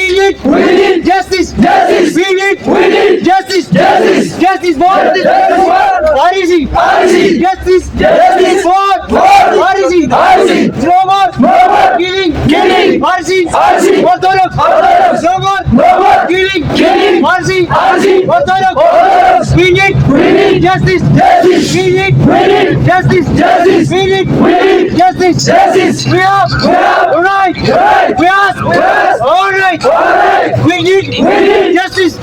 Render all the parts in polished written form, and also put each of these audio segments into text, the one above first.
We need justice. We need justice. What is it? Justice for what is it? No more killing. Mercy. Orthodox. No more killing. Mercy. Orthodox. We need justice. We need justice. We need justice. We have right. We ask. All right. We need justice.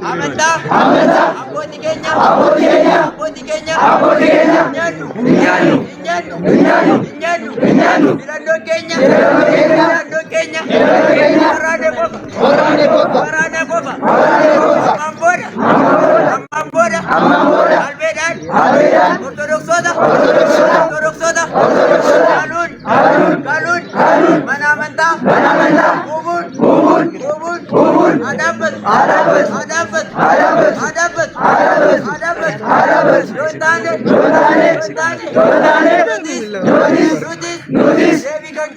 Amanta, abbootii keenya, filannoo keenya, waraana qofa, ammaan booda, albeedhaan, ortodoksota, galuun, mana amantaa, uumuun, adaabbatu, yoo hin taane, nutis deebii kan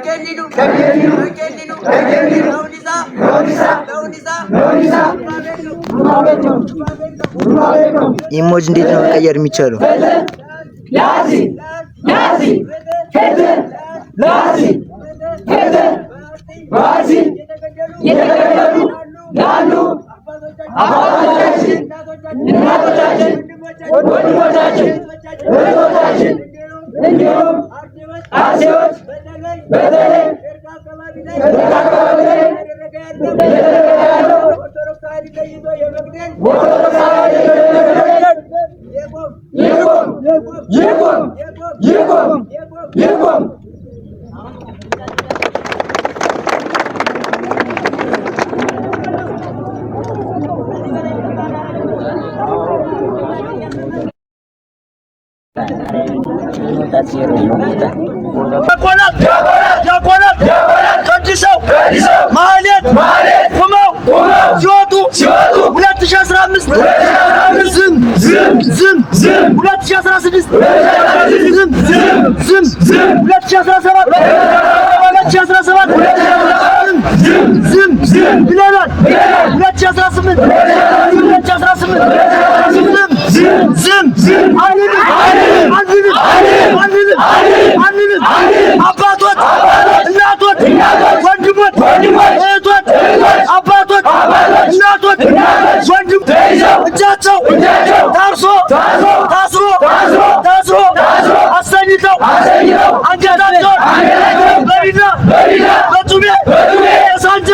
kenninu, ኢሞጅ እንዴት ነው መቀየር የሚቻለው? ላሉ አባቶቻችን፣ እናቶቻችን፣ ወንድሞቻችን፣ እህቶቻችን እንዲሁም አርሲዎች በተለይ አካባቢ ላይ እየተደረገ ያለው ኦርቶዶክሳዊ ይቁም። ዲያቆናት ቀድሰው ማህሌት ቁመው ሲወጡ 2015 ዝም 2016 ዝም 2017 ዝም ብለናል። 2018 ዝም አንልም። አባቶች፣ እናቶች፣ ወንድሞች፣ እህቶች፣ አባቶች፣ እናቶች፣ ወንድም እጃቸው ታስሮ አሰኝተው አንገታቸውን በቢላ በጩቤ ሳንጃ